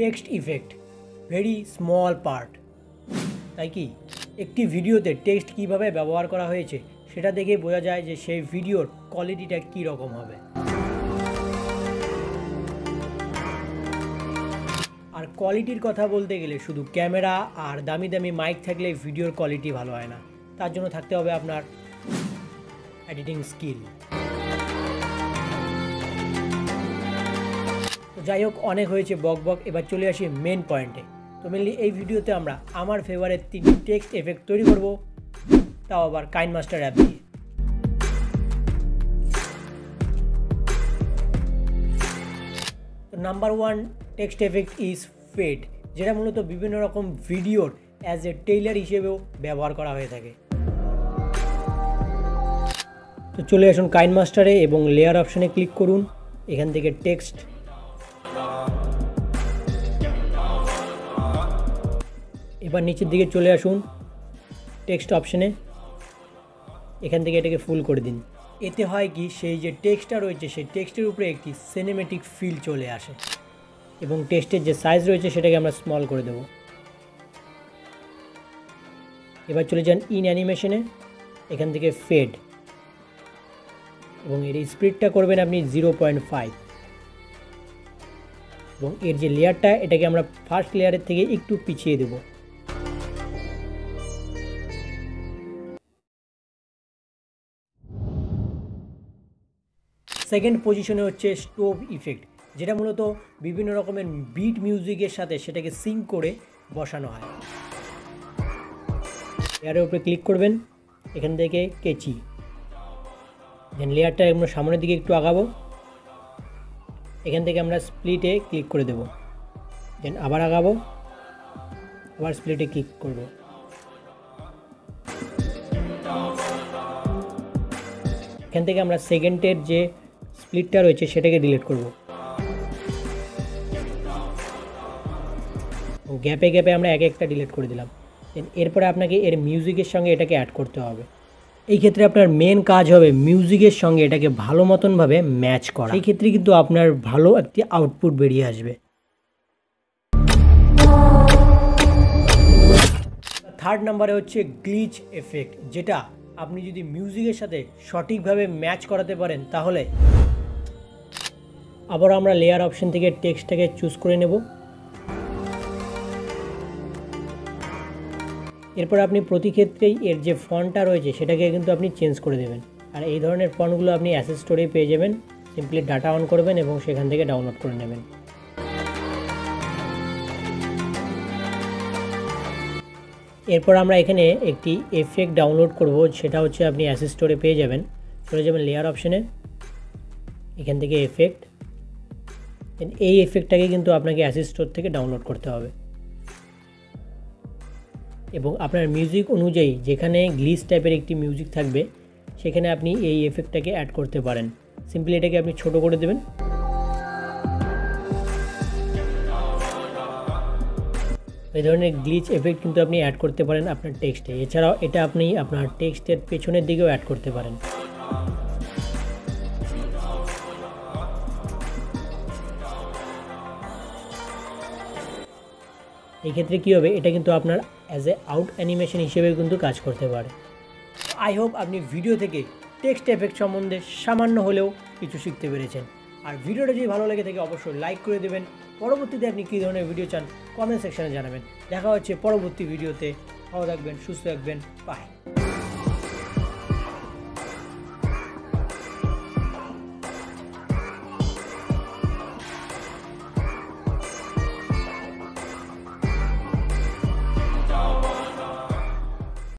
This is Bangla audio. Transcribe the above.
Text effect very small part. তাই কি একটি ভিডিওতে টেক্সট কিভাবে ব্যবহার করা হয়েছে সেটা দেখে বোঝা যায় যে সেই ভিডিওর কোয়ালিটিটা কী রকম হবে। আর কোয়ালিটির কথা বলতে গেলে শুধু ক্যামেরা আর দামি দামি মাইক থাকলে ভিডিওর কোয়ালিটি ভালো হয় না, তার জন্য থাকতে হবে আপনার এডিটিং স্কিল। তো যাই হোক, অনেক হয়েছে বক বক, এবার চলে আসি মেন পয়েন্টে। তো মেনলি এই ভিডিওতে আমরা আমার ফেভারিট 3টি টেক্সট এফেক্ট তৈরি করব, তাও আবার কাইনমাস্টার অ্যাপ দিয়ে। তো number 1 text effect is fade, যেটা মূলত বিভিন্ন রকম ভিডিওর অ্যাজ এ টেইলার হিসেবেও ব্যবহার করা হয়ে থাকে। তো চলে আসুন কাইনমাস্টারে এবং লেয়ার অপশানে ক্লিক করুন। এখান থেকে টেক্সট, এবার নিচের দিকে চলে আসুন টেক্সট অপশানে, এখান থেকে এটাকে ফুল করে দিন। এতে হয় কি, সেই যে টেক্সটটা রয়েছে সেই টেক্সটের উপরে একটি সিনেমেটিক ফিল চলে আসে এবং টেক্সটের যে সাইজ রয়েছে সেটাকে আমরা স্মল করে দেব। এবার চলে যান ইন অ্যানিমেশনে, এখান থেকে ফেড এবং এর স্পিডটা করবেন আপনি 0.5 এবং এর যে লেয়ারটা এটাকে আমরা ফার্স্ট লেয়ারের থেকে একটু পিছিয়ে দেব। সেকেন্ড পজিশনে হচ্ছে স্টোভ ইফেক্ট, যেটা মূলত বিভিন্ন রকমের বিট মিউজিকের সাথে সেটাকে সিঙ্ক করে বসানো হয়। লেয়ারের উপরে ক্লিক করবেন, এখান থেকে কেচি, দেন লেয়ারটা আমরা সামনের দিকে একটু আগাবো, এখান থেকে আমরা স্প্লিটে ক্লিক করে দেব, দেন আবার আগাবো, আবার স্প্লিটে ক্লিক করব। এখান থেকে আমরা সেকেন্ডের যে স্প্লিটটা রয়েছে সেটাকে ডিলিট করব। গ্যাপে গ্যাপে আমরা এক একটা ডিলিট করে দিলাম। দেন এরপরে আপনাকে এর মিউজিকের সঙ্গে এটাকে অ্যাড করতে হবে। এই ক্ষেত্রে আপনার মেন কাজ হবে মিউজিকের সঙ্গে এটাকে ভালো মতনভাবে ম্যাচ করা। এই ক্ষেত্রে কিন্তু আপনার ভালো একটি আউটপুট বেরিয়ে আসবে। থার্ড নাম্বারে হচ্ছে গ্লিচ এফেক্ট, যেটা আপনি যদি মিউজিকের সাথে সঠিকভাবে ম্যাচ করাতে পারেন তাহলে। আবার আমরা লেয়ার অপশন থেকে টেক্সটটাকে চুজ করে নেব। এরপর আপনি প্রতি ক্ষেত্রেই এর যে ফন্টটা রয়েছে সেটাকে কিন্তু আপনি চেঞ্জ করে দেবেন। আর এই ধরনের ফন্টগুলো আপনি অ্যাসেস স্টোরে পেয়ে যাবেন, সিম্পলি ডাটা অন করবেন এবং সেখান থেকে ডাউনলোড করে নেবেন। এরপর আমরা এখানে একটি এফেক্ট ডাউনলোড করব, সেটা হচ্ছে আপনি অ্যাসেস স্টোরে পেয়ে যাবেন। চলে যাবেন লেয়ার অপশানে, এখান থেকে এফেক্ট, এই এফেক্টটাকে কিন্তু আপনাকে অ্যাসেস স্টোর থেকে ডাউনলোড করতে হবে এবং আপনার মিউজিক অনুযায়ী যেখানে গ্লিচ টাইপের একটি মিউজিক থাকবে সেখানে আপনি এই এফেক্টটাকে অ্যাড করতে পারেন। সিম্পলি এটাকে আপনি ছোট করে দেবেন। এই ধরনের গ্লিচ এফেক্ট কিন্তু আপনি অ্যাড করতে পারেন আপনার টেক্সটে। এছাড়াও এটা আপনি আপনার টেক্সটের পেছনের দিকেও অ্যাড করতে পারেন। এই ক্ষেত্রে কী হবে, এটা কিন্তু আপনার অ্যাজ এ আউট অ্যানিমেশন হিসেবে কিন্তু কাজ করতে পারে। আই হোপ আপনি ভিডিও থেকে টেক্সট এফেক্ট সম্বন্ধে সামান্য হলেও কিছু শিখতে পেরেছেন। আর ভিডিওটা যদি ভালো লেগে থাকে অবশ্যই লাইক করে দেবেন। পরবর্তীতে আপনি কী ধরনের ভিডিও চান কমেন্ট সেকশনে জানাবেন। দেখা হচ্ছে পরবর্তী ভিডিওতে। ভালো থাকবেন, সুস্থ থাকবেন, বাই।